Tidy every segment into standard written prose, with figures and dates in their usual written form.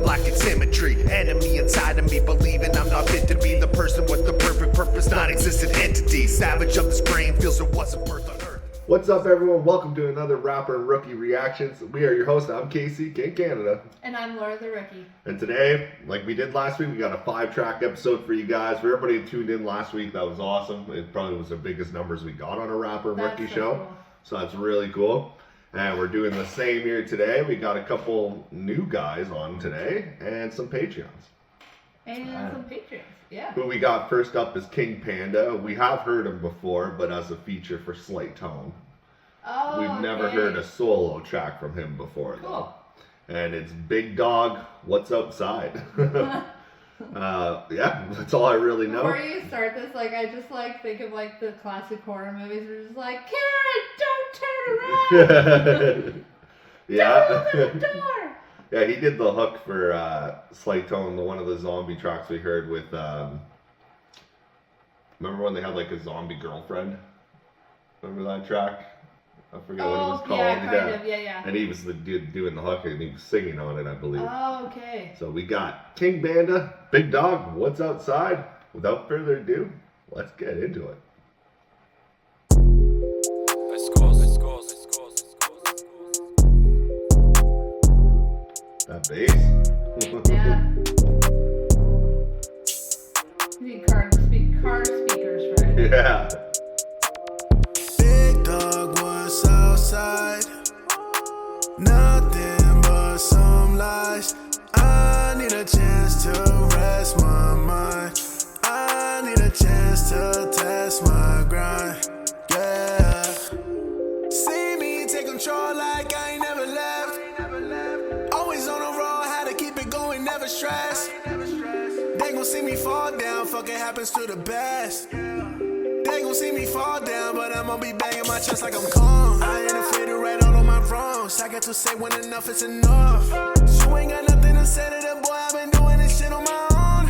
lacking symmetry. Enemy inside of me, believing I'm not fit to be the person with the perfect purpose, non-existent entity. Savage of this brain feels there wasn't birth on earth. What's up, everyone? Welcome to another Rapper and Rookie Reactions. We are your hosts. I'm Casey, KingCanada. And I'm Laura the Rookie. And today, like we did last week, we got a 5-track episode for you guys. For everybody who tuned in last week, that was awesome. It probably was the biggest numbers we got on a Rapper and Rookie show. Cool. So that's really cool. And we're doing the same here today. We got a couple new guys on today and some Patreons. And some Patreons, yeah. Who we got first up is King Panda. We have heard him before, but as a feature for Slight Tone. Oh, We've never heard a solo track from him before, cool. though. And it's Big Dog, What's Outside? Yeah, that's all I really know. Before you start this, I just think of the classic horror movies where it's just Karen, don't turn around! Yeah. Don't open the door! Yeah, he did the hook for Slight Tone, one of the zombie tracks we heard with, remember when they had a zombie girlfriend? Remember that track? I forget what it was called. Yeah, kind of, yeah. And he was the dude doing the hook and he was singing on it, I believe. Oh, okay. So we got King Panda, Big Dog, What's Outside? Without further ado, let's get into it. Let's go. That bass. Yeah. You need car speakers for it. Yeah. Big dog was outside, nothing but some lies. I need a chance to rest my mind. I need a chance to test my grind. Yeah. See me take control like I ain't never left. Always on the road, had to keep it going, never stress. They gon' see me fall down, fuck it happens to the best. They gon' see me fall down, but I'ma be banging my chest like I'm calm. I ain't afraid to right all of my wrongs. I got to say when enough is enough. You ain't got nothing to say to them, boy. I've been doing this shit on my own.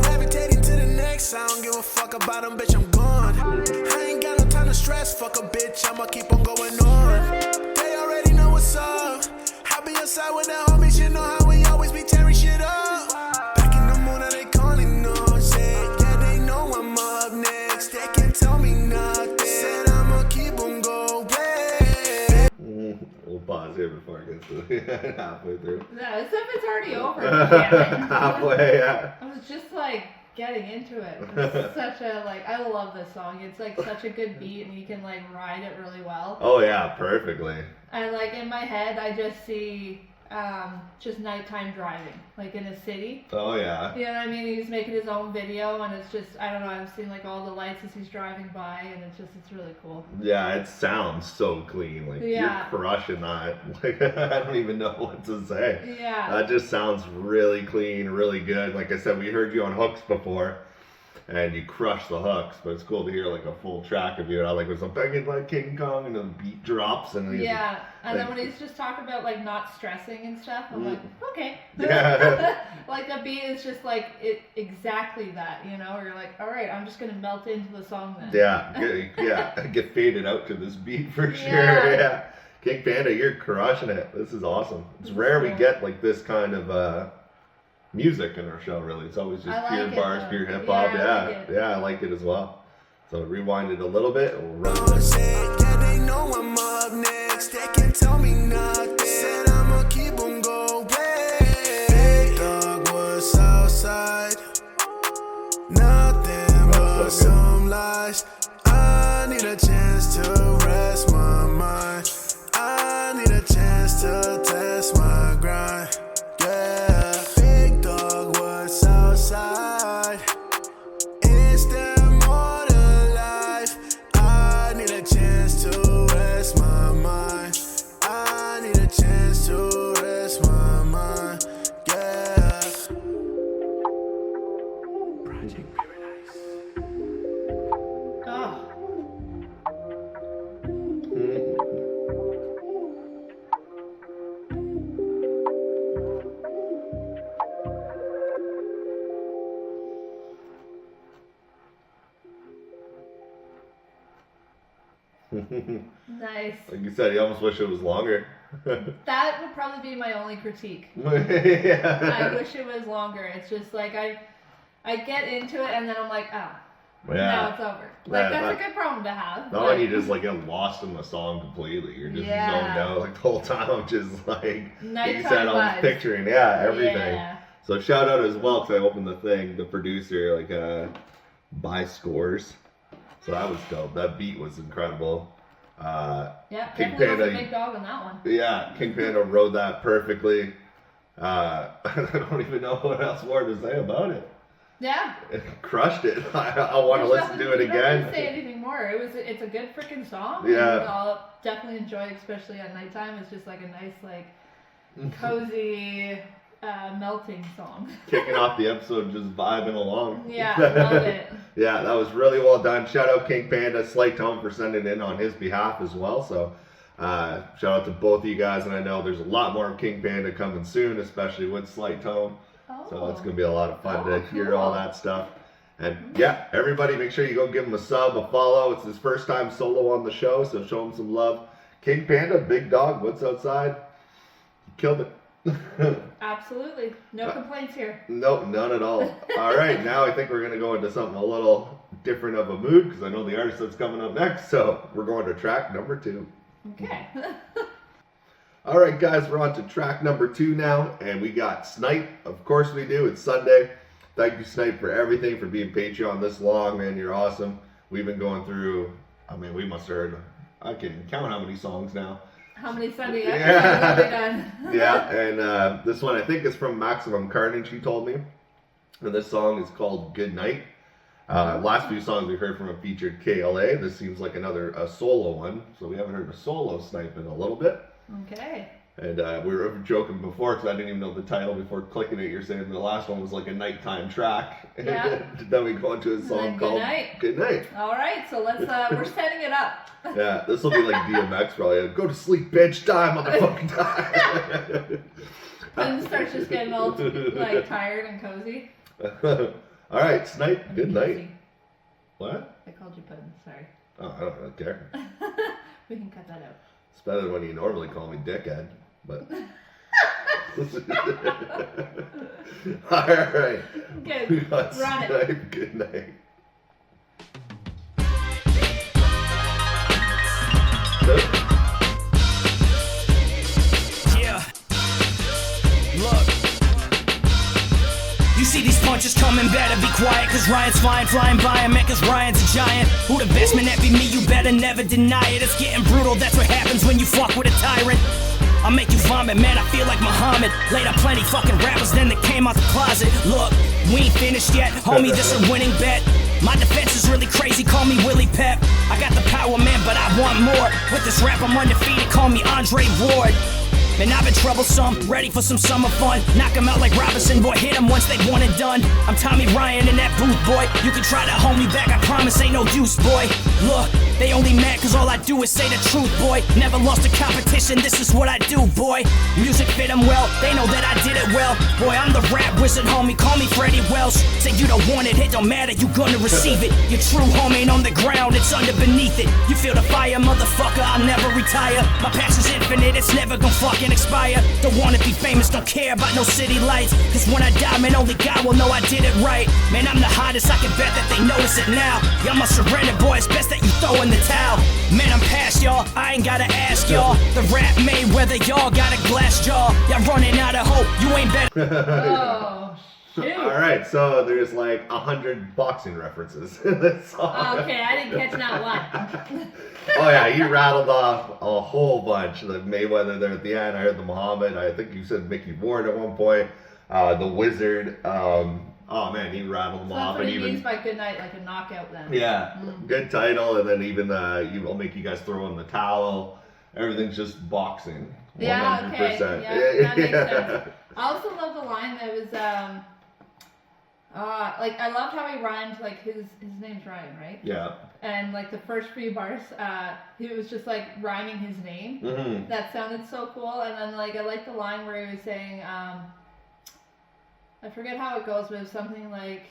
Gravitating to the next. I don't give a fuck about them, bitch. I'm gone. I ain't got no time to stress. Fuck a bitch. I'ma keep on going on. They already know what's up. I be outside with the homies. You know how we always be tearing shit up. Back in the moon, now they calling on shit. Yeah, they know I'm up next. They can tell me nothing. Said I'ma keep on going. We'll pause here before it gets to halfway through. No, as if it's already over. Damn it. Halfway, yeah. I was just getting into it. It's such a I love this song. It's such a good beat and you can ride it really well. Oh yeah, perfectly. And in my head I just see just nighttime driving, in a city. Oh yeah. You know what I mean? He's making his own video and it's just, I don't know, I've seen all the lights as he's driving by and it's really cool. Yeah, it sounds so clean. Yeah. You're crushing that. I don't even know what to say. Yeah. That just sounds really clean, really good. Like I said, we heard you on hooks before and you crush the hooks, but it's cool to hear a full track of you. And I was banging King Kong and the beat drops and yeah. And then when he's just talking about not stressing and stuff, I'm okay. Yeah. The beat is just exactly that, you know? Or you're all right, I'm just gonna melt into the song then. Yeah, get faded out to this beat for sure. Yeah. King Panda, you're crushing it. This is awesome. It's rare we get this kind of music in our show, really. It's always just pure bars, pure hip hop. Yeah, I like it as well. So rewind it a little bit and we'll run it. Yeah, they know I'm up next. They can tell me nothing. Said I'ma keep on going. Big dog was outside. Nothing but some lies. I need a chance to rest my mind. I need a chance to test my grind. Yeah, big dog was outside. Is there more to life? I need a chance to rest my mind. I need a chance to rest my mind. Yeah. Project Paradise. Oh. Nice. Like you said, you almost wish it was longer. That would probably be my only critique. Yeah. I wish it was longer. It's just like I get into it and then I'm like, ah, Yeah. now it's over. Like that's a good problem to have. Not when you just like get lost in the song completely. You're just zoned out like the whole time. I'm just like Nighttime you said, I was vibes. picturing everything. Yeah. So shout out as well because I opened the thing. The producer by Scores. So that was dope. That beat was incredible. Yeah, King definitely was a Panda, big dog on that one. yeah, King Panda rode that perfectly. I don't even know what else more to say about it. Yeah. It crushed it. I want to There's listen to nothing- it you don't have again. to say anything more. It's a good freaking song. Yeah. And I'll definitely enjoy it, especially at nighttime. It's just like a nice, like, cozy, melting song. Kicking off the episode, just vibing along. Yeah, love it. Yeah, that was really well done. Shout out King Panda, Slight Tone for sending in on his behalf as well. So shout out to both of you guys, and I know there's a lot more of King Panda coming soon, especially with Slight Tone. So it's going to be a lot of fun to hear all that stuff. And yeah, everybody make sure you go give him a sub, a follow. It's his first time solo on the show, so show him some love. King Panda, big dog, what's outside? He killed it. Absolutely. No complaints here. Nope, none at all. All right, now I think we're going to go into something a little different of a mood because I know the artist that's coming up next. So we're going to track number 2. Okay. All right, guys, we're on to track number 2 now, and we got Snipe. Of course we do. It's Sunday. Thank you, Snipe, for everything, for being Patreon this long, man. You're awesome. We've been going through, I mean, we must have heard, I can count how many songs now. How many Sunday episodes have we done? Yeah, and this one I think is from Maximum Carnage, he told me. And this song is called Good Night. Last few songs we heard from him featured KLA. This seems like a solo one, so we haven't heard a solo Snipe in a little bit. Okay. And we were joking before because I didn't even know the title before clicking it. You're saying the last one was like a nighttime track. Yeah. Then we go into a song called Good Night. All right, so let's, we're setting it up. Yeah, this will be like DMX probably. Go to sleep, bitch, die, motherfucking die. And starts just getting all like tired and cozy. All right, Snipe, good night. Cozy. What? I called you Puddin', sorry. Oh, I don't really care. We can cut that out. It's better than when you normally call me dickhead, but. All right. Good. We got Run it. Snipe, good night. Yeah. Look. You see these punches coming, better be quiet, cause Ryan's flying by him, man, cause Ryan's a giant. Who the best man, that be me, you better never deny it. It's getting brutal, that's what happens when you fuck with a tyrant. I'll make you vomit, man, I feel like Muhammad. Laid up plenty fucking rappers, then they came out the closet. Look, we ain't finished yet, homie, this a winning bet. My defense is really crazy, call me Willie Pep. I got the power, man, but I want more. With this rap, I'm undefeated, call me Andre Ward. Man, I've been troublesome, ready for some summer fun. Knock 'em out like Robinson, boy, hit 'em once they one and done. I'm Tommy Ryan in that booth, boy. You can try to hold me back, I promise ain't no use, boy. Look, they only mad cause all I do is say the truth, boy. Never lost a competition, this is what I do, boy. Music fit 'em well, they know that I did it well. Boy, I'm the rap wizard, homie, call me Freddie Welsh. Say you don't want it, it don't matter, you gonna receive it. Your true home ain't on the ground, it's under beneath it. You feel the fire, motherfucker, I'll never retire. My passion's infinite, it's never gonna fucking expire. Don't wanna be famous, don't care about no city lights. Cause when I die, man, only God will know I did it right. Man, I'm the hottest, I can bet that they notice it now. Y'all must surrender, boy, it's best that you throw in the towel. Man, I'm past y'all, I ain't gotta ask y'all. The rap made whether y'all got a glass jaw. Y'all running out of hope, you ain't better. Oh, shoot. All right, so there's like 100 boxing references in this song. Okay, I didn't catch not one. Oh yeah, you rattled off a whole bunch. The Mayweather there at the end. I heard the Muhammad. I think you said Mickey Ward at one point. The Wizard. Oh man, he rattled them So off. that's what And he even means by good night, like a knockout then. yeah, good title. And then even I'll make you guys throw in the towel. Everything's just boxing. 100%. Yeah, okay. Yeah, that makes sense. I also love the line that was like I loved how he rhymed, like his name's Ryan, right? Yeah. And like the first few bars, he was just like rhyming his name. Mm-hmm. That sounded so cool. And then like I like the line where he was saying, I forget how it goes, but it was something like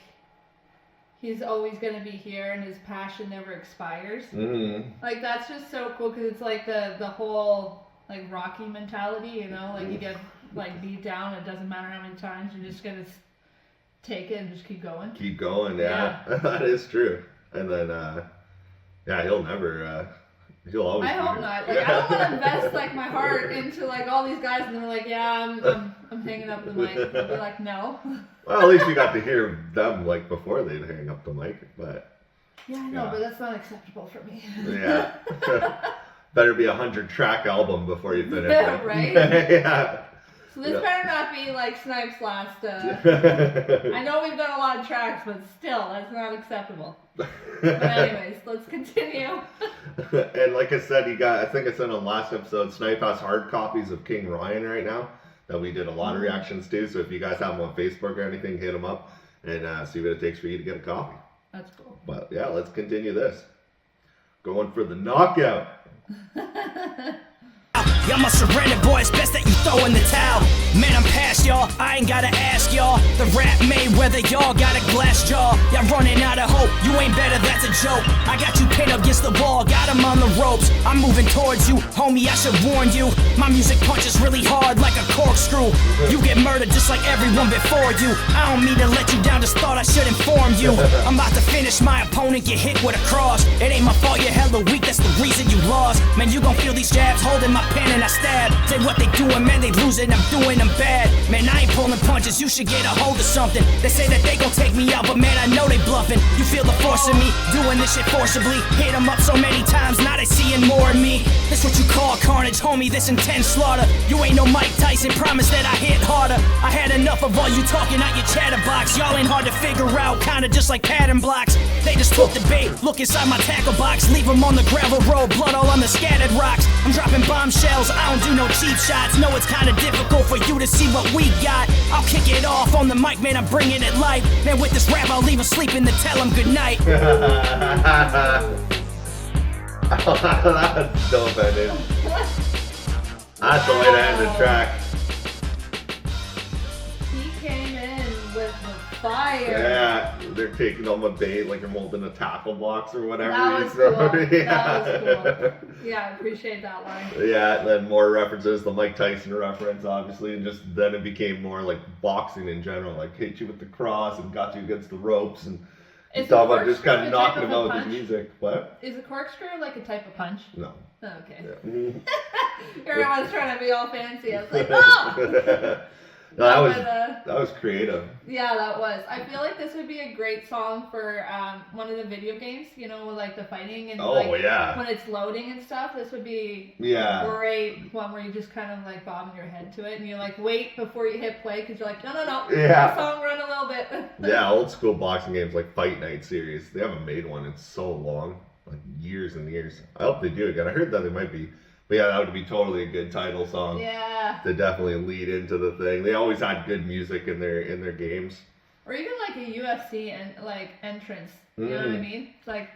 he's always gonna be here and his passion never expires. Mm-hmm. Like that's just so cool because it's like the whole like Rocky mentality, you know, like you get like beat down, it doesn't matter how many times, you're just gonna take it and just keep going. Keep going, yeah. That is true. And then, yeah, he'll never, he'll always. I hope not. Like, I don't want to invest like my heart into like all these guys, and they're like, yeah, I'm hanging up the mic. I'll be like, no. Well, at least you got to hear them like before they'd hang up the mic, but. Yeah, I know, but that's not acceptable for me. Yeah. Better be 100-track album before you finish it. Right? Yeah. So this better not be like Snipe's last. I know we've done a lot of tracks, but still, that's not acceptable. But anyways, let's continue. And like I said, I think I said on the last episode, Snipe has hard copies of King Ryan right now that we did a lot of reactions to. So if you guys have them on Facebook or anything, hit them up and see what it takes for you to get a copy. That's cool. But yeah, let's continue this. Going for the knockout. Y'all must surrender, boy, it's best that you throw in the towel. Man, I'm past y'all, I ain't gotta ask y'all. The rap made whether y'all got a glass jaw. Y'all running out of hope, you ain't better, that's a joke. I got you pinned up against the wall, got him on the ropes. I'm moving towards you, homie, I should warn you. My music punches really hard like a corkscrew. You get murdered just like everyone before you. I don't mean to let you down, just thought I should inform you. I'm about to finish my opponent, get hit with a cross. It ain't my fault, you're hella weak, that's the reason you lost. Man, you gon' feel these jabs, holding my pen and I stab. Say what they doing, man, they losing, I'm doing them bad. Man, I ain't pulling punches, you should get a hold of something. They say that they gon' take me out, but man, I know they bluffing. You feel the force of me, doing this shit forcibly. Hit them up so many times, now they seeing more of me. This what you call carnage, homie, this intense slaughter. You ain't no Mike Tyson, promise that I hit harder. I had enough of all you talking out your chatterbox. Y'all ain't hard to figure out, kinda just like pattern blocks. They just took the bait, look inside my tackle box. Leave them on the gravel road, blood all on the scattered rocks. I'm dropping bombshells, I don't do no cheap shots. Know it's kinda difficult for you to see what we got. I'll kick it off on the mic, man, I'm bringing it light. Man, with this rap, I'll leave him sleeping to tell him goodnight. That's dope, dude. That's the way to end the track. He came in with the fire. Yeah, they're taking on the bait like they're holding a tackle box or whatever. That was cool. Yeah. That was cool. Yeah, I appreciate that line. Yeah, then more references, the Mike Tyson reference, obviously, and just then it became more like boxing in general, like hit you with the cross and got you against the ropes, and you talk about just kind of knocking him out with his music. What? Is a corkscrew like a type of punch? No. Oh, okay. Yeah. Everyone's trying to be all fancy. I was like, oh! No, that was creative. Yeah, that was. I feel like this would be a great song for one of the video games, you know, like the fighting and when it's loading and stuff. This would be a great one where you just kind of like bobbing your head to it and you like wait before you hit play because you're like, no, yeah. The song run a little bit. Yeah, old school boxing games like Fight Night series. They haven't made one in so long, like years and years. I hope they do again. I heard that they might be. But yeah, that would be totally a good title song. Yeah. To definitely lead into the thing. They always had good music in their games. Or even like a UFC entrance. You know what I mean? It's like,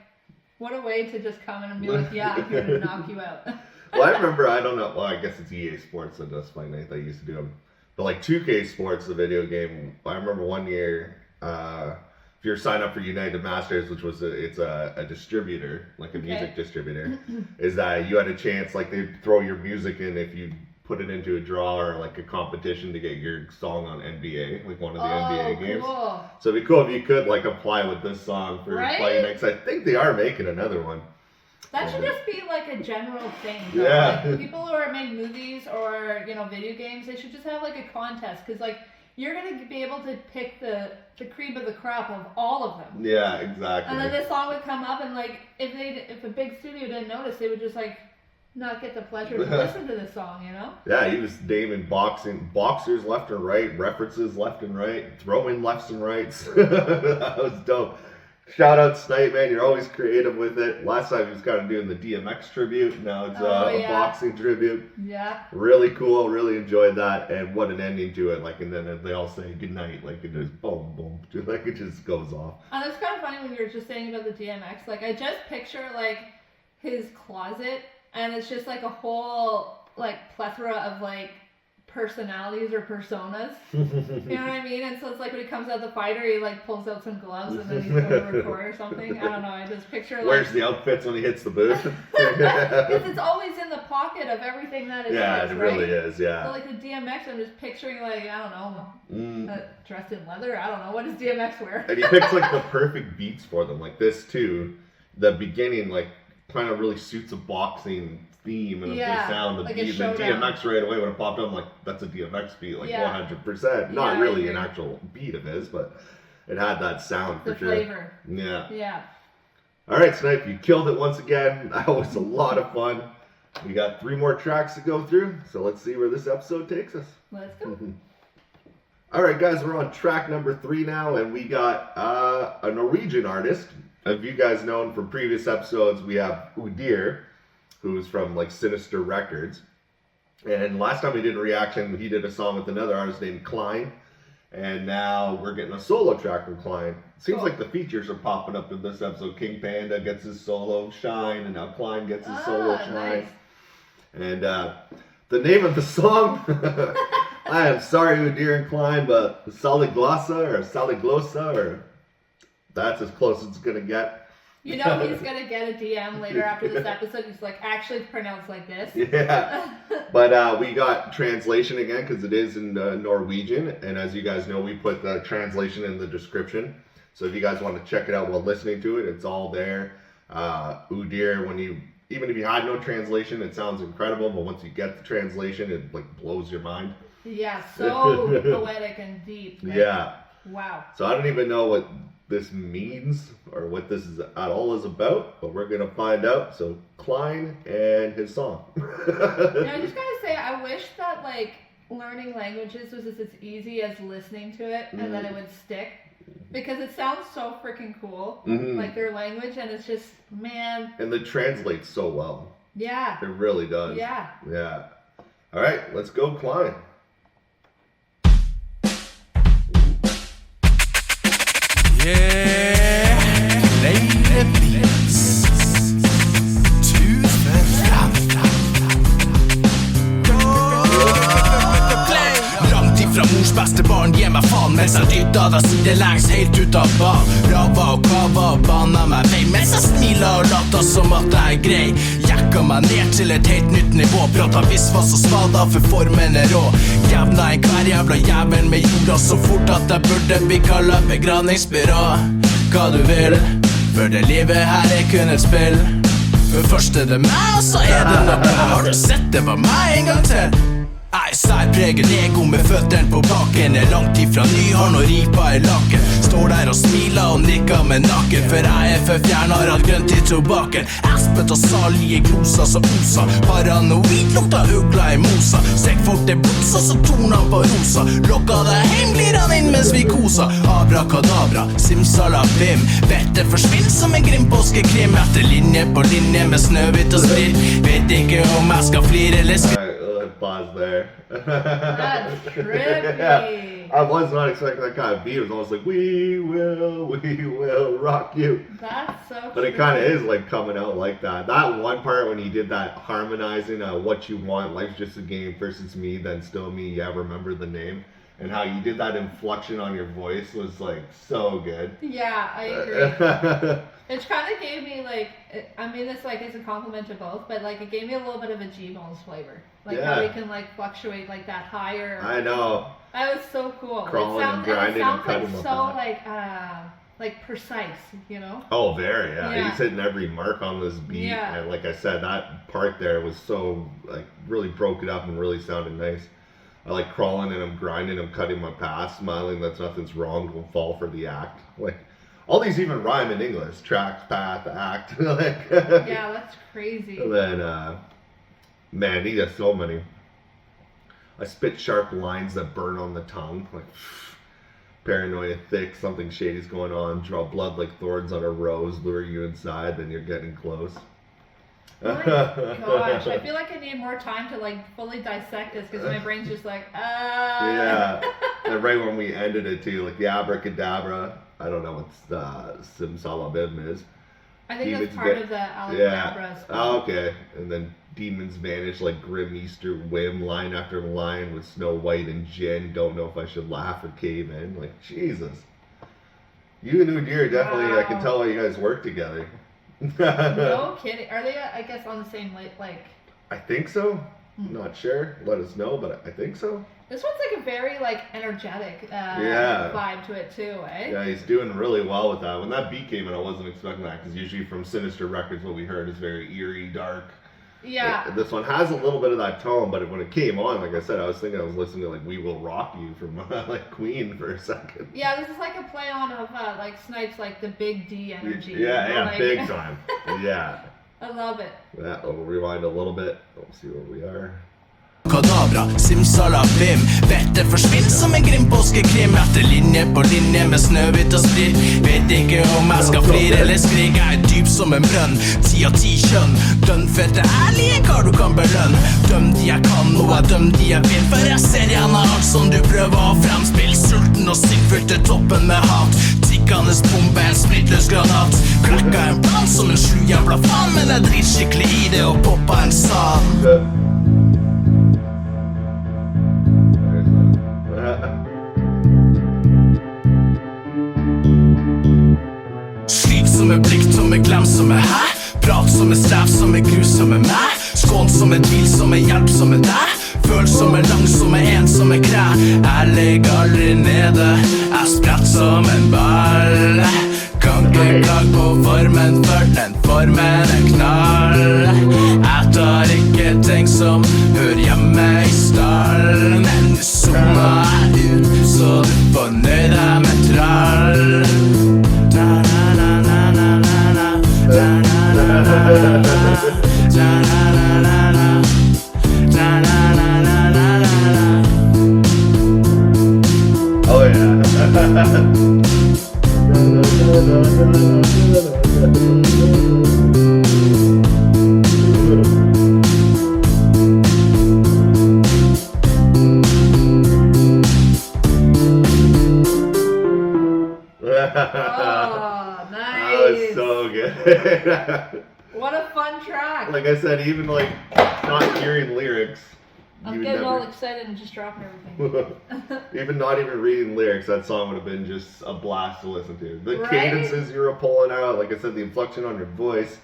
what a way to just come in and be like, yeah, I'm here to knock you out. Well, I remember, I don't know, well, I guess it's EA Sports that does Fight Night. They used to do them. But like 2K Sports, the video game, I remember one year, if you're signed up for United Masters, which was it's a distributor, like a music distributor, is that you had a chance, like they'd throw your music in if you put it into a draw or like a competition to get your song on NBA, like one of the NBA games. Cool. So it'd be cool if you could like apply with this song for Fight Night. I think they are making another one. That should just be like a general thing. Though. Yeah. Like people who are make movies or, you know, video games, they should just have like a contest because like you're going to be able to pick the cream of the crop of all of them. Yeah, exactly. And then this song would come up and like if a big studio didn't notice, they would just like not get the pleasure to listen to this song, you know? Yeah, he was naming boxers left and right, references left and right, throwing lefts and rights. That was dope. Shout out Snipe, man, you're always creative with it. Last time he was kind of doing the DMX tribute, now it's a boxing tribute. Yeah. Really cool, really enjoyed that, and what an ending to it, like, and then they all say goodnight, like, it just boom, boom, like, it just goes off. And it's kind of funny when you were just saying about the DMX, like, I just picture, like, his closet, and it's just, like, a whole, like, plethora of, like, personalities or personas. You know what I mean? And so it's like when he comes out the fighter, he like pulls out some gloves and then he's going to record or something. I don't know. I just picture like... Where's the outfits when he hits the booth? Because it's always in the pocket of everything that it is, it really is, yeah. So like the DMX, I'm just picturing like, I don't know, dressed in leather. I don't know. What does DMX wear? And he picks like the perfect beats for them. Like this too, the beginning like kind of really suits a boxing theme and the sound, the like beat. And DMX right away when it popped up, I'm like, that's a DMX beat, like 100%. Not really an actual beat of his, but it had that sound for sure. The flavor. Yeah. Yeah. All right, Snipe, you killed it once again. That was a lot of fun. We got 3 more tracks to go through, so let's see where this episode takes us. Let's go. All right, guys, we're on track number 3 now, and we got a Norwegian artist. If you guys known from previous episodes, we have Udir, who's from like Sinister Records. And last time we did a reaction, he did a song with another artist named Klein. And now we're getting a solo track from Klein. Seems like the features are popping up in this episode. King Panda gets his solo shine, and now Klein gets his solo shine. Nice. And the name of the song, I am sorry, Udir and Klein, but Saliglosa or Saliglosa, or that's as close as it's going to get. You know he's going to get a DM later after this episode. He's like, actually it's pronounced like this. Yeah. But we got translation again because it is in Norwegian. And as you guys know, we put the translation in the description. So if you guys want to check it out while listening to it, it's all there. Udir, even if you had no translation, it sounds incredible. But once you get the translation, it like blows your mind. Yeah, so poetic and deep. Right? Yeah. Wow. So I don't even know what this means or what this is at all is about, but we're gonna find out. So Klein and his song. I just gotta say, I wish that like learning languages was as easy as listening to it and then it would stick, because it sounds so freaking cool, like their language, and it's just, man. And it translates so well. Yeah. It really does. Yeah. Yeah. All right, let's go, Klein. Yeah, Lady Beats. Langt ifra mors beste barn, gi meg faen mens jeg dytta deg sidelengs helt ut av bar. Rava og kava og bana meg vei mens jeg smiler og later som at jeg er grei. Jekka meg ned til et helt nytt nivå, prata visvas og svada for formen er rå. Jævna en hver jævla jævel med jorda så fort at jeg burde bli kallet begravningsbyrå. Hva du vil, for det livet her er kun et spill. For først er det meg, og så er det noe. Har du sett det var meg en gang til? Jeg særpreget ego med føtteren på bakken. Er langt ifra ny, har noe ripa i lakken. Står der og smiler og nikker med nakken, for jeg er for fjern, har alt grønt i tobakken. Espet og salige gloser så osa, paranoid lukta ugla i mosa. Stek fort det blodsa så torna på rosa. Lokka deg heim, blir han inn mens vi kosa. Abrakadabra, simsalabim. Vettet forsvinn som en grim påskekrim. Etter linje på linje med snøvitt og sprit. Vet ikke om jeg skal flire eller skrive. Pause there. That's trippy. I was not expecting that kind of beat. It was almost like, we will rock you. That's so But it kind of is like coming out like that. That one part when he did that harmonizing what you want, life's just a game, first it's me, then still me, yeah, remember the name. And how you did that inflection on your voice was like so good. Yeah, I agree. It kind of gave me like, I mean this like as a compliment to both, but like it gave me a little bit of a G-Bones flavor. Like how we can like fluctuate like that higher. I know. That was so cool. Crawling and grinding and cutting like so like precise, you know? Oh, very, yeah. He's hitting every mark on this beat. Yeah. And like I said, that part there was so like really broke it up and really sounded nice. I like crawling and I'm grinding, I'm cutting my path, smiling that nothing's wrong, don't fall for the act. Like, all these even rhyme in English. Tracks, path, act. Like, yeah, that's crazy. And then, man, he does so many. I spit sharp lines that burn on the tongue. Like, paranoia thick, something shady's going on. Draw blood like thorns on a rose, lure you inside, then you're getting close. Oh my gosh, I feel like I need more time to like fully dissect this because my brain's just like, Yeah, and right when we ended it too, like the abracadabra, I don't know what simsalabim is. I think that's part of the Alabama. Oh, okay. And then Demons Vanish, like Grim Easter Whim, line after line with Snow White and Jen. Don't know if I should laugh or cave in. Like, Jesus. You and Udir definitely, I can tell why you guys work together. No kidding. Are they, I guess, on the same, like... I think so. Not sure. Let us know, but I think so. This one's like a very energetic vibe to it too, eh? Yeah, he's doing really well with that. When that beat came in, I wasn't expecting that because usually from Sinister Records, what we heard is very eerie, dark. Yeah. This one has a little bit of that tone, but when it came on, like I said, I was thinking I was listening to like "We Will Rock You" from like Queen for a second. Yeah, this is like a play on of like Snipe's like the big D energy. Yeah, big time. Yeah. I love it. Yeah, we'll rewind a little bit. Let's see where we are. Kadabra, simsalabim. Vettet forsvinner som en grim påskekrim. Etter linje på linje med snøhvit og splitt. Vet ikke om jeg skal flire eller skrike. Jeg er dyp som en brønn, 10 av 10 kjønn. Dønnfette ærlige kar du kan belønne. Døm de jeg kan, og jeg døm de jeg vil. For jeg ser igjen av alt som du prøver å fremspille. Sulten og sikkert til toppen med hat. Tikkende bombe, en splittløs granat. Klekka en plan som en slu jævla faen. Men jeg driter skikkelig i det og poppa en sal. Slit som en blikk, som en glem, som en hæ. Prat som en strev, som en grus, som en meg. Skån som en tvil, som en hjelp, som en deg. Føl som en lang, som en som en kræ. Jeg legger aldri nede, jeg spredt som en ball. Kan ikke klage på formen, for den formen er knall. Jeg tar ikke ting som hører hjemme i stall. Men du zoomer ut, så du får nøyd deg med trall. Na na na na na na na na na na na na na na na na na. Oh yeah. Oh, nice. That was so good. What a fun track. Like I said, even like not hearing lyrics. I'm getting all excited and just dropping everything. Even not even reading lyrics, that song would have been just a blast to listen to. The right? cadences you were pulling out, like I said, the inflection on your voice,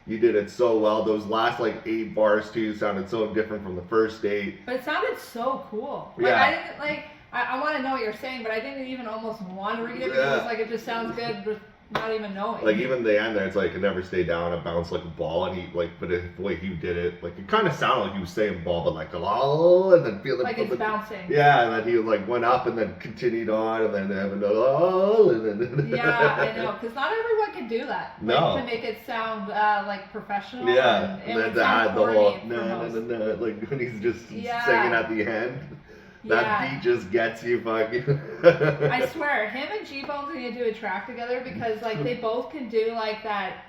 you did it so well. Those last like 8 bars too sounded so different from the first 8. But it sounded so cool. Like, yeah. I didn't like. I want to know what you're saying, but I didn't even almost want to read it because like it just sounds good with not even knowing. Like even the end there, it's like it never stay down, it bounced like a ball, and he like, but the way he did it, like it kind of sounded like he was saying ball, but like oh, and then feel like it's bouncing. Yeah, and then he like went up and then continued on, and then have another oh, and then yeah, I know, because not everyone can do that. Like, no, to make it sound like professional. Yeah, and then to add the whole no, like when he's just singing at the end. That beat just gets you fucking. I swear, him and G-Bones need to do a track together because like they both can do like that.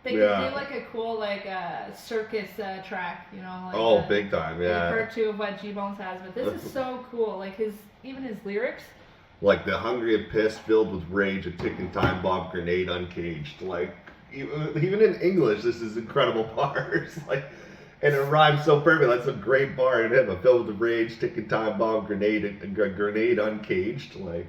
They can do like a cool like circus track, you know. Like big time, yeah. Part 2 of what G-Bones has, but this is so cool. Like even his lyrics. Like the hungry and pissed, filled with rage, a ticking time bomb grenade, uncaged. Like even in English, this is incredible bars. Like. And it rhymes so perfect. That's a great bar in him. A filled with rage, ticking time bomb, grenade uncaged. Like,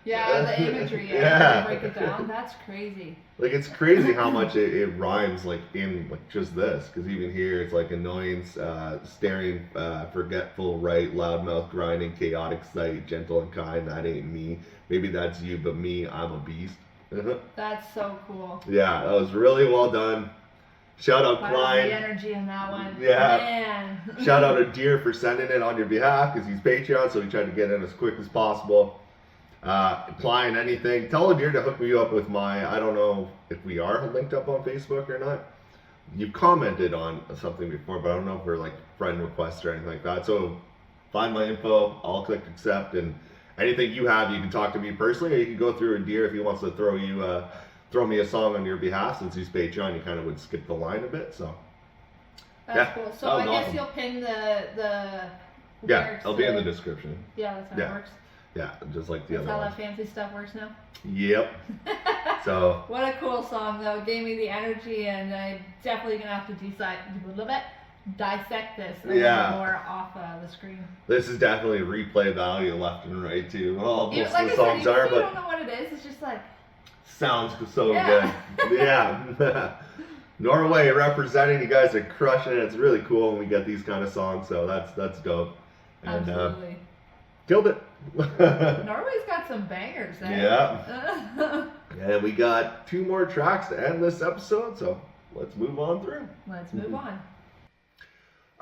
yeah, the imagery. Yeah, break it down. That's crazy. Like it's crazy how much it rhymes. Like in like just this, because even here it's like annoyance, staring, forgetful, right, loudmouth, grinding, chaotic sight, gentle and kind. That ain't me. Maybe that's you, but me, I'm a beast. That's so cool. Yeah, that was really well done. Shout out Klein. The energy in that one. Yeah. Man. Shout out to Deer for sending it on your behalf because he's Patreon, so he tried to get in as quick as possible. Klein, anything. Tell Deer to hook me up with my, I don't know if we are linked up on Facebook or not. You commented on something before, but I don't know if we're like friend requests or anything like that. So find my info, I'll click accept, and anything you have, you can talk to me personally, or you can go through a Deer if he wants to throw me a song on your behalf. Since he's Patreon, you kind of would skip the line a bit, so. That's cool. So I guess you'll pin the yeah, I'll be in the description. Yeah, that's how it works. Yeah, just like the other That's how one. that fancy stuff works now? Yep. So what a cool song though. It gave me the energy, and I'm definitely gonna have to dissect this a little more off the screen. This is definitely replay value left and right too. Well, most like of the songs are, but you don't know what it is. It's just like sounds so good. Yeah. Norway representing, you guys are crushing it. It's really cool when we get these kind of songs, so that's dope. And absolutely. Killed it. Norway's got some bangers, eh? Yeah. And we got 2 more tracks to end this episode, so let's move on through. Let's move on.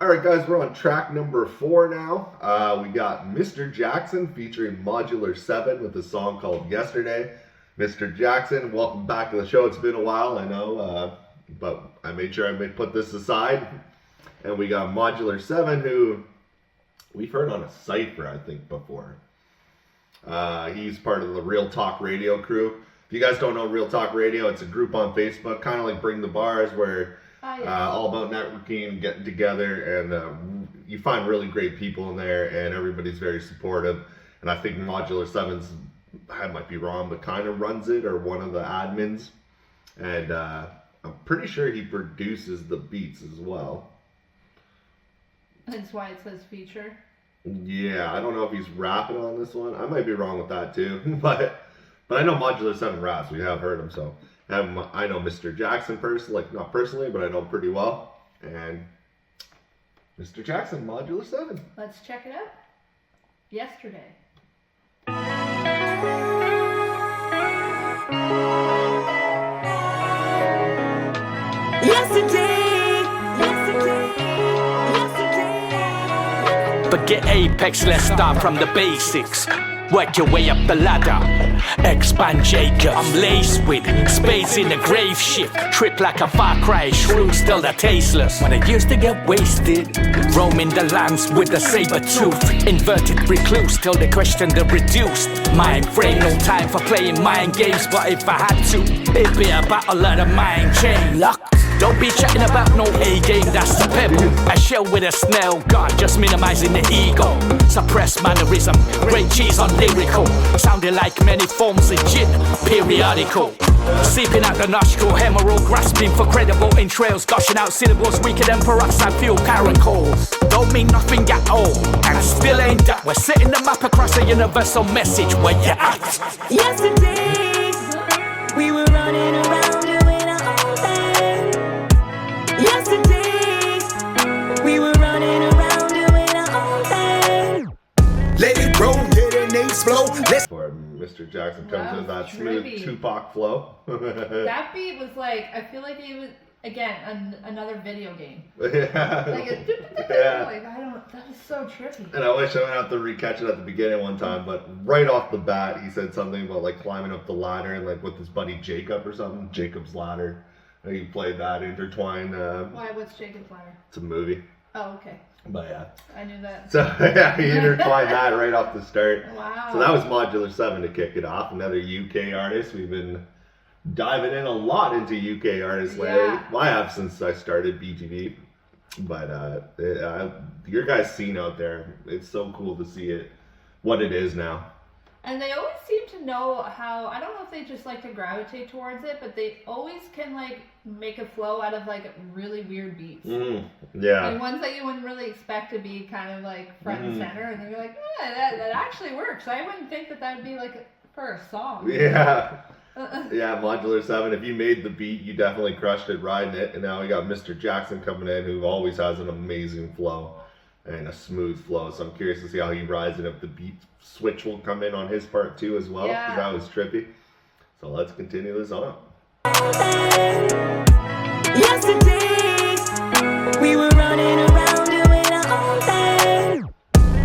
Alright guys, we're on track number 4 now. We got Mr. Jackson featuring Modular 7 with a song called Yesterday. Mr. Jackson, welcome back to the show. It's been a while, I know, but I made sure I put this aside. And we got Modular 7, who we've heard on a Cypher, I think, before. He's part of the Real Talk Radio crew. If you guys don't know Real Talk Radio, it's a group on Facebook, kind of like BringTheBars, where all about networking and getting together, and you find really great people in there, and everybody's very supportive. And I think Modular 7's, I might be wrong, but kind of runs it, or one of the admins. And I'm pretty sure he produces the beats as well. That's why it says feature. Yeah, I don't know if he's rapping on this one. I might be wrong with that too, but I know Modular 7 raps. We have heard him, so I know Mr. Jackson personally, like not personally, but I know him pretty well. And Mr. Jackson, Modular 7. Let's check it out. Yesterday. Forget Apex, let's start from the basics. Work your way up the ladder. Expand Jacob. I'm laced with space in the grave shift. Trip like a Far Cry, shrooms till they're tasteless. When I used to get wasted, roaming the lands with a saber tooth. Inverted recluse till they question the reduced mind frame. No time for playing mind games, but if I had to, it'd be about a lot of mind chain luck. Don't be chatting about no A-game, that's the pebble. A shell with a snail gun, just minimizing the ego. Suppressed mannerism, great cheese on lyrical. Sounding like many forms of gin, periodical. Seeping out the nostril, hemoral, grasping for credible entrails. Gushing out syllables weaker than peroxide fuel caracoles. Don't mean nothing at all, and still ain't that. We're setting the map across a universal message where you at. Yesterday, we were running around doing our own thing. Yesterday, we were running around doing our own thing. Let it roll, let it explode. Let's. For Mr. Jackson comes with that smooth Tupac flow. That beat was like, I feel like it was, again, another video game. Yeah. Like, like, that is so trippy. And I wish I would have to recatch it at the beginning one time, but right off the bat, he said something about like climbing up the ladder and like with his buddy Jacob or something. Jacob's Ladder. He played that intertwined. Why? What's Jacob's Ladder? It's a movie. Oh, okay. But yeah. I knew that. So yeah, he intertwined that right off the start. Wow. So that was Modular 7 to kick it off. Another UK artist. We've been diving in a lot into UK artists lately. Well, I have since I started BTB. But your guys' scene out there, it's so cool to see it, what it is now. And they always seem to know how, I don't know if they just like to gravitate towards it, but they always can like make a flow out of like really weird beats. Yeah. And ones that you wouldn't really expect to be kind of like front and center, and then you're like, that actually works. I wouldn't think that would be like for a song. Yeah. Yeah, Modular 7, if you made the beat, you definitely crushed it riding it. And now we got Mr. Jackson coming in, who always has an amazing flow and a smooth flow. So I'm curious to see how he rides it, if the beat switch will come in on his part too as well, because that was trippy. So let's continue this on. Yesterday, we were running around doing our own thing.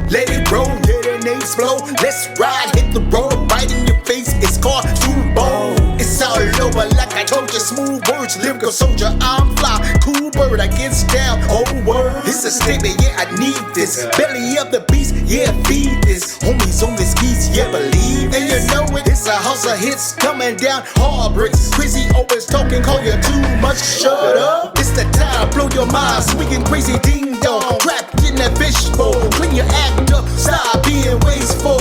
Let it roll, let it explode. Let's ride, hit the road, right in your face. It's called Super Bowl. It's all over like I told you. Smooth words, lyrical soldier. I'm fly, cool bird. I gets down. Oh word, it's a statement. Yeah, I need this. Belly of the beast. Yeah, feed this. Homies on this geese. Yeah, believe. And you know it. It's a house of hits coming down hard bricks. Crazy always talking, call you too much. Shut up. It's the time, blow your mind. Swinging crazy ding dong. Trapped in that fishbowl. Clean your act up, stop being wasteful.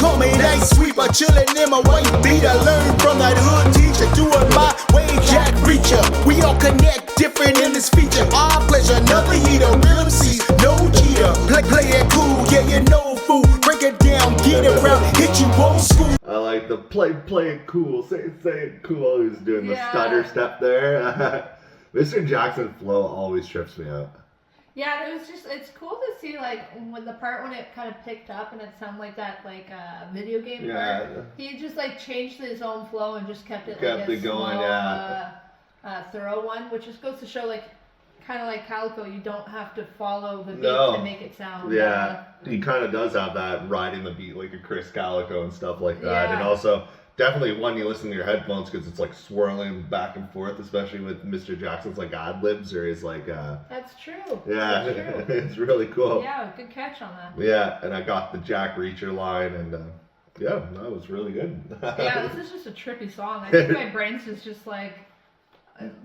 Call me nice sweeper, chillin' in my white beat. I learned from that hood teacher, doing my way, Jack Reacher. We all connect different in this feature. Our pleasure, another heater, real MCs, no cheater. Play it cool, yeah, you know fool. Break it down, get it round, hit you old school. I like the play it cool, say it cool. He's doing the stutter step there. Mr. Jackson flow always trips me out. Yeah, it's cool to see like when it kind of picked up and it sounded like that video game part. He just like changed his own flow and just kept it going, thorough one, which just goes to show like kind of like Calico, you don't have to follow the beat to make it sound. Yeah, he kind of does have that riding the beat like a Chris Calico and stuff like that, and also. Definitely when you listen to your headphones because it's like swirling back and forth, especially with Mr. Jackson's like ad libs or his like. That's true. Yeah, that's true. It's really cool. Yeah, good catch on that. Yeah, and I got the Jack Reacher line, and yeah, that was really good. Yeah, this is just a trippy song. I think my brain's just like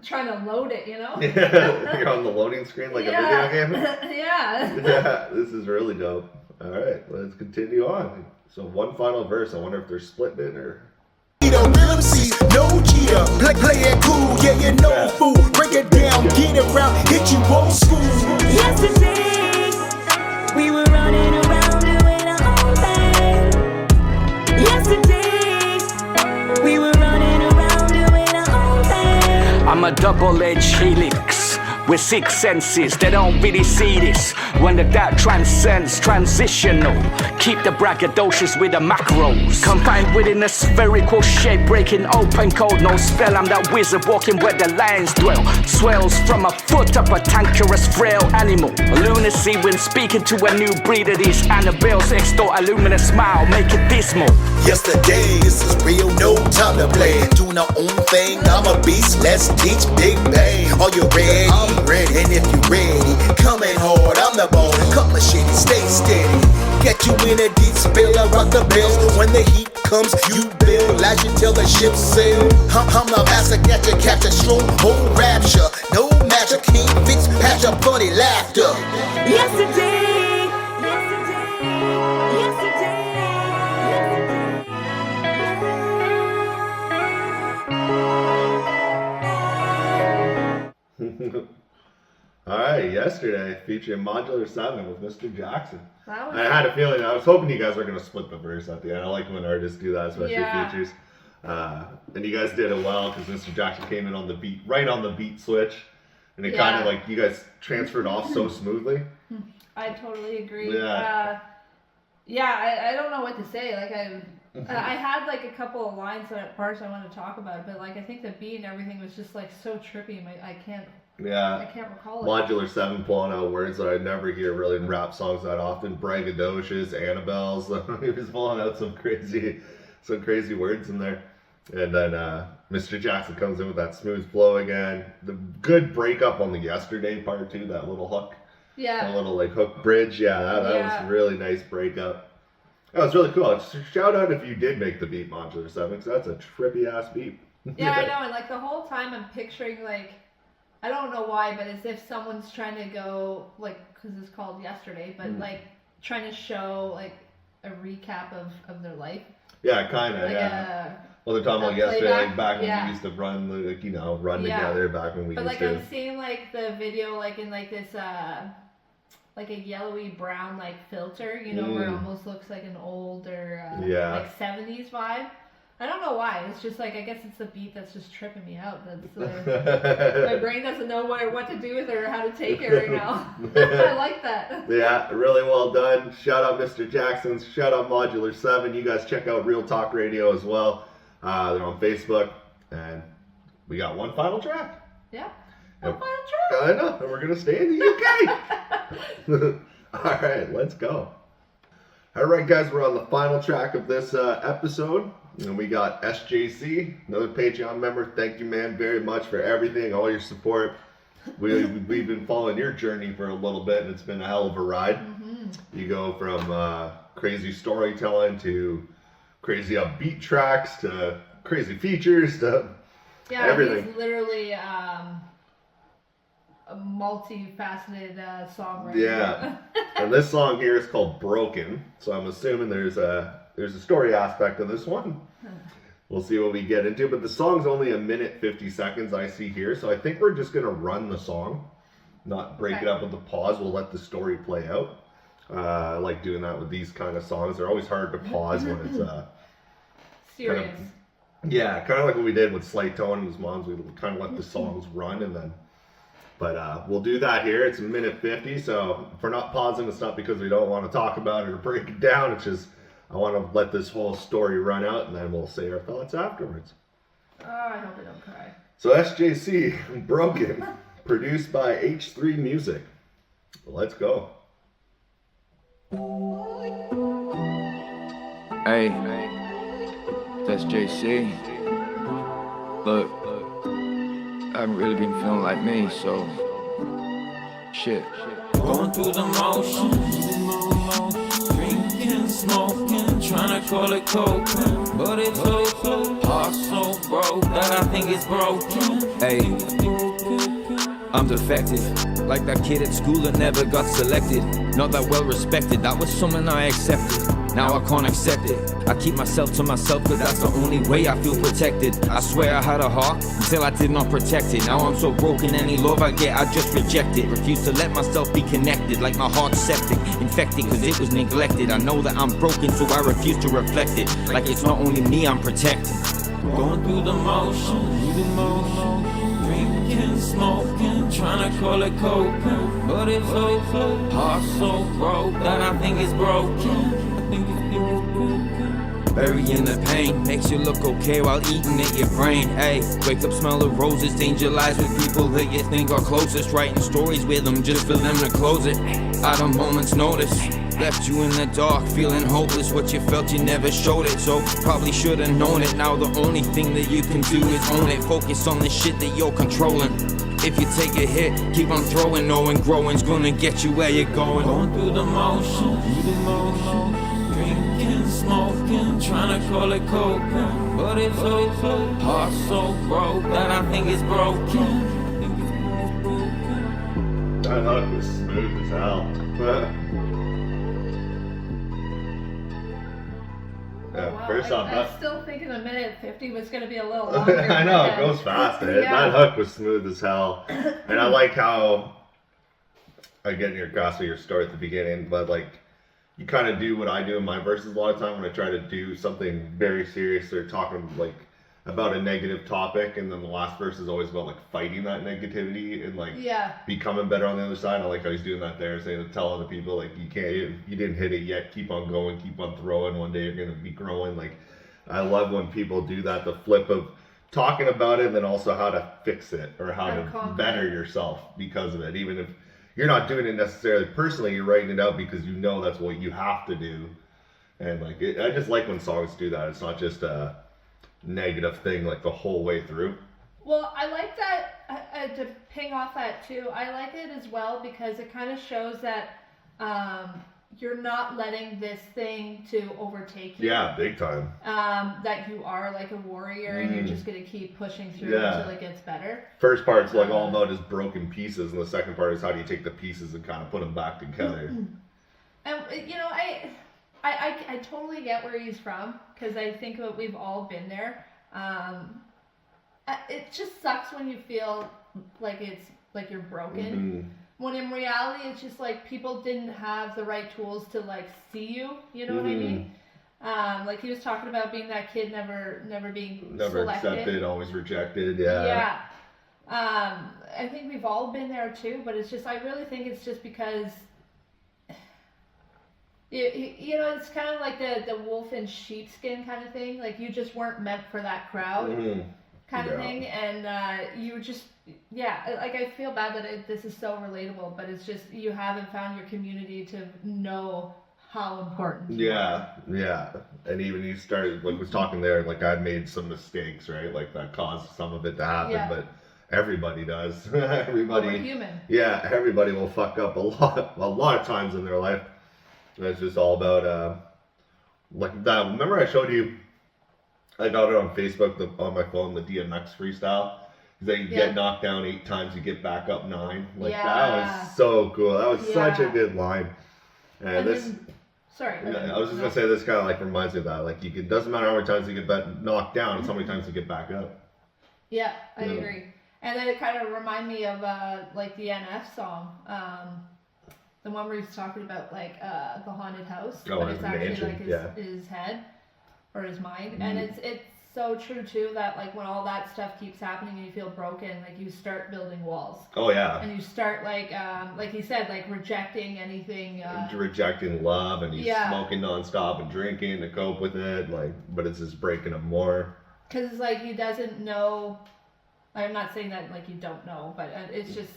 trying to load it, you know? Yeah, you're on the loading screen like a video game. Yeah. Yeah, this is really dope. All right, let's continue on. So one final verse. I wonder if they're splitting it or. Real MCs, no cheater. Play it cool, yeah, you know fool. Break it down, get it round, hit you old school. Yesterday, we were running around doing our own thing. Yesterday, we were running around doing our own thing. I'm a double-edged helix with 6 senses. They don't really see this when the doubt transcends transitional. Keep the braggadocious with the macros confined within a spherical shape, breaking open code. No spell, I'm that wizard walking where the lions dwell. Swells from a foot up a tankerous frail animal. Lunacy when speaking to a new breed of these Annabelles. Extort a luminous smile, make it dismal. Yesterday, this is real, no time to play. Doing our own thing, I'm a beast, let's teach Big Bang. Are you ready? I'm ready, and if you ready, coming hard, I'm the ball. Cut my shit, stay steady. Get you in a deep spill, I rock the bells. When the heat comes, you build, as you tell the ship sail. I'm the master, capture, stronghold rapture. No magic, king fix, patch up funny laughter. Yesterday. Alright, yesterday featuring Modular 7 with Mr. Jackson. I had a feeling, I was hoping you guys were going to split the verse at the end. I like when artists do that, especially features. And you guys did it well because Mr. Jackson came in on the beat, right on the beat switch. And it kind of like, you guys transferred off so smoothly. I totally agree. Yeah. I don't know what to say. Like I had like a couple of lines and parts I wanted to talk about, but like I think the beat and everything was just like so trippy. I can't recall it. Modular 7 pulling out words that I never hear really in rap songs that often. Braggadocious, Annabelles. He was pulling out some crazy words in there. And then Mr. Jackson comes in with that smooth flow again. The good breakup on the yesterday part too, that little hook. Yeah. A little like hook bridge. Yeah, that was really nice breakup. That was really cool. Shout out if you did make the beat, Modular 7, because that's a trippy ass beat. Yeah, I know. And like the whole time I'm picturing like, I don't know why, but as if someone's trying to go like, because it's called Yesterday, but like trying to show like a recap of their life. Yeah, kind of. Like well, they're talking about yesterday, like back when we used to run, like run together back when we used to. I'm seeing like the video like in like this like a yellowy brown like filter, where it almost looks like an older like 70s vibe. I don't know why. It's just like, I guess it's the beat that's just tripping me out. That's my brain doesn't know what to do with it or how to take it right now. I like that. Yeah, really well done. Shout out Mr. Jackson. Shout out Modular 7. You guys check out Real Talk Radio as well. They're on Facebook. And we got one final track. Yeah. One final track. I know. And we're going to stay in the UK. All right, let's go. All right, guys, we're on the final track of this episode. And we got SJC, another Patreon member. Thank you, man, very much for everything, all your support. We've been following your journey for a little bit, and it's been a hell of a ride. You go from crazy storytelling to crazy upbeat tracks to crazy features to everything. He's literally a multifaceted songwriter. Yeah. And this song here is called Broken. So I'm assuming there's a story aspect of this one. We'll see what we get into. But the song's only 1minute 50 seconds I see here. So I think we're just going to run the song. Not break it up with the pause. We'll let the story play out. I like doing that with these kind of songs. They're always hard to pause when it's serious. Kind of like what we did with Slight Tone and his moms. We kind of let the songs run and then. But we'll do that here. It's 1minute 50. So if we're not pausing, it's not because we don't want to talk about it or break it down. It's just I want to let this whole story run out and then we'll say our thoughts afterwards. Oh, I hope I don't cry. So SJC, Broken, produced by H3 Music. Let's go. Hey, that's JC. Look, I haven't really been feeling like me, so shit. Going through the motions, drinking, smoking, trying to call it coke, but it's so heart so broke that I think it's broken. Hey, I'm defected, like that kid at school that never got selected. Not that well respected, that was something I accepted. Now I can't accept it. I keep myself to myself cause that's the only way I feel protected. I swear I had a heart until I did not protect it. Now I'm so broken, any love I get I just reject it. Refuse to let myself be connected, like my heart's septic, infected cause it was neglected. I know that I'm broken so I refuse to reflect it, like it's not only me I'm protecting. Going through the motions, drinking, smoking, trying to call it coke, but it's so heart so broke that I think it's broken. Burying the pain makes you look okay while eating at your brain. Hey, wake up, smell the roses, danger lies with people that you think are closest. Writing stories with them just for them to close it. At a moment's notice, left you in the dark, feeling hopeless. What you felt, you never showed it, so probably should have known it. Now the only thing that you can do is own it. Focus on the shit that you're controlling. If you take a hit, keep on throwing, knowing growing's gonna get you where you're going. Going through the motions, drinking, smoking, trying to call it coke, but it's so heart so broke that I think it's broken. That hook was smooth as hell. Wow, first off, I'm still thinking 1:50 was going to be a little longer. I know, it goes fast. That hook was smooth as hell. And I like how, again, your grasp of your story at the beginning, but like, you kind of do what I do in my verses a lot of time when I try to do something very serious or talking like about a negative topic, and then the last verse is always about like fighting that negativity and like becoming better on the other side. I like how he's doing that there, saying to tell other people like you didn't hit it yet, keep on going, keep on throwing, one day you're gonna be growing. Like I love when people do that, the flip of talking about it and then also how to fix it or how to better yourself because of it. Even if you're not doing it necessarily personally, you're writing it out because you know that's what you have to do. And like I just like when songs do that. It's not just a negative thing like the whole way through. Well, I like that, to ping off that too, I like it as well because it kind of shows that you're not letting this thing to overtake you. Yeah, big time. That you are like a warrior and you're just going to keep pushing through until it gets better. First part's like all about just broken pieces, and the second part is how do you take the pieces and kind of put them back together. And you know, I totally get where he's from because I think that we've all been there. It just sucks when you feel like it's like you're broken. When in reality, it's just like people didn't have the right tools to like see you. You know what I mean? Like he was talking about being that kid, never being selected. Accepted, always rejected. Yeah. I think we've all been there too, but it's just I really think it's just because. You know, it's kind of like the wolf in sheepskin kind of thing. Like you just weren't meant for that crowd kind of thing, and you just like I feel bad that this is so relatable, but it's just you haven't found your community to know how important. Yeah, and even you started like was talking there, like I made some mistakes, right? Like that caused some of it to happen, but everybody does. Everybody. We're human. Yeah, everybody will fuck up a lot of times in their life. And it's just all about like that. Remember I showed you, I got it on Facebook on my phone, the DMX freestyle. That you get knocked down 8 times, you get back up 9. Like that was so cool. That was such a good line. And this. Sorry. I was just gonna say this kind of like reminds me of that. Like it doesn't matter how many times you get knocked down, it's how many times you get back up. Yeah, I agree. And then it kind of reminded me of like the NF song, the one where he's talking about like the haunted house, but it's actually like his head or his mind, and it's so true too that like when all that stuff keeps happening and you feel broken, like you start building walls. Oh yeah. And you start like he said, like rejecting anything. Rejecting love, and he's smoking nonstop and drinking to cope with it. Like, but it's just breaking him more. Because it's like he doesn't know. I'm not saying that like you don't know, but it's just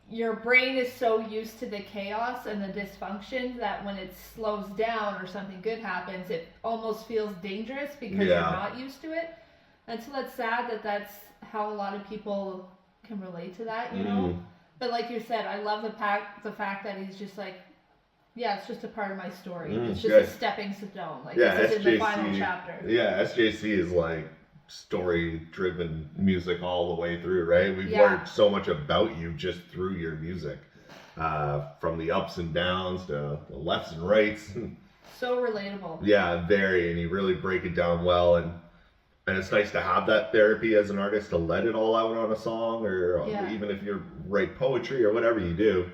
your brain is so used to the chaos and the dysfunction that when it slows down or something good happens, it almost feels dangerous because you're not used to it. And so it's sad that that's how a lot of people can relate to that, you know? But like you said, I love the fact that he's just like, yeah, it's just a part of my story. It's just a stepping stone. Like this is in the final chapter. Yeah, SJC is like story-driven music all the way through, right? We've learned so much about you just through your music, from the ups and downs to the lefts and rights. So relatable. Yeah, very, and you really break it down well, and it's nice to have that therapy as an artist to let it all out on a song, or even if you write poetry or whatever you do,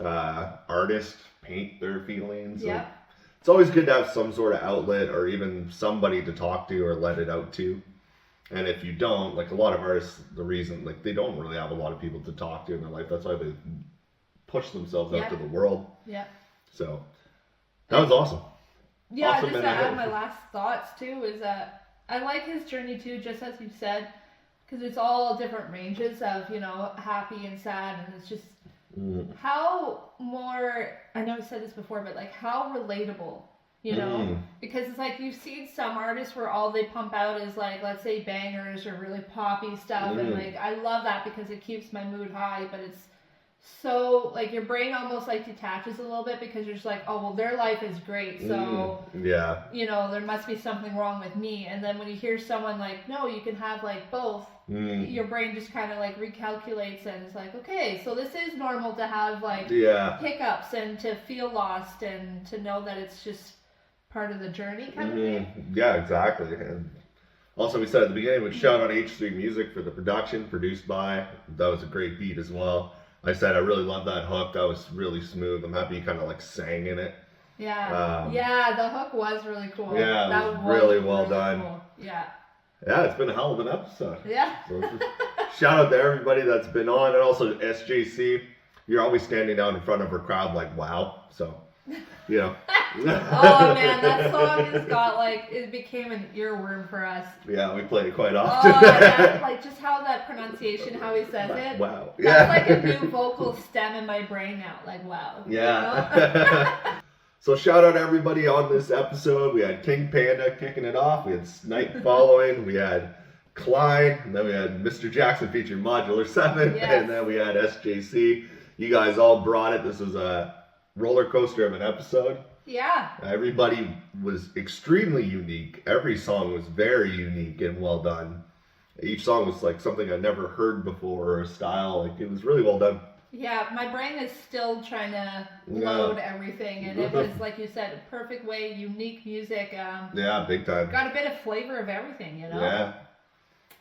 artists paint their feelings. Yeah. Like, it's always good to have some sort of outlet or even somebody to talk to or let it out to. And if you don't, like a lot of artists, the reason, like they don't really have a lot of people to talk to in their life. That's why they push themselves out to the world. Yeah. So that was awesome. Yeah, awesome, just to add my last thoughts too is that I like his journey too, just as you said, because it's all different ranges of, you know, happy and sad, and it's just how more, I know I said this before, but like how relatable. You know, because it's like you've seen some artists where all they pump out is like, let's say bangers or really poppy stuff. And like, I love that because it keeps my mood high, but it's so like your brain almost like detaches a little bit because you're just like, oh, well, their life is great. So, you know, there must be something wrong with me. And then when you hear someone like, no, you can have like both, your brain just kind of like recalculates and it's like, okay, so this is normal to have like hiccups and to feel lost and to know that it's just part of the journey kind of thing. Yeah, exactly. And also we said at the beginning, we shout out H3 Music for the production, produced by. That was a great beat as well. I said I really love that hook. That was really smooth. I'm happy you kind of like sang in it. Yeah. Yeah, the hook was really cool. Yeah, that was really well done. Cool. Yeah. Yeah, it's been a hell of an episode. Yeah. So shout out to everybody that's been on, and also SJC. You're always standing out in front of a crowd like, wow. So, you know. Oh man, that song has got like, it became an earworm for us. Yeah, we play it quite often. Oh yeah, like just how that pronunciation, how he says it. Wow. That's like a new vocal stem in my brain now. Like wow. Yeah. You know? So shout out to everybody on this episode. We had King Panda kicking it off. We had Snipe following. We had Klein. And then we had Mr. Jackson featuring Modular 7. Yes. And then we had SJC. You guys all brought it. This was a roller coaster of an episode. Yeah. Everybody was extremely unique. Every song was very unique and well done. Each song was like something I'd never heard before, or a style. Like it was really well done. Yeah, my brain is still trying to load everything, and it was, like you said, a perfect way, unique music. Yeah, big time. Got a bit of flavor of everything, you know? Yeah.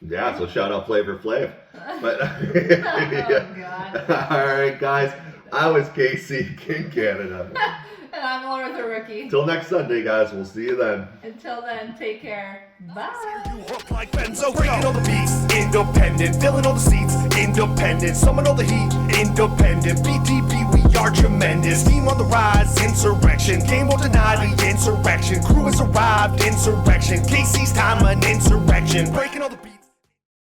Yeah, so shout out Flavor Flav. But, oh, God. All right, guys. I was KC, KingCanada. And I'm Laura the Rookie. Till next Sunday, guys. We'll see you then. Until then, take care. Bye. Like Benzo, breaking all the beats, independent, filling all the seats, independent, summon all the heat, independent, BTB, we are tremendous, team on the rise, insurrection, game won't deny the insurrection, crew has arrived, insurrection, KC's time, an insurrection, breaking all the beats.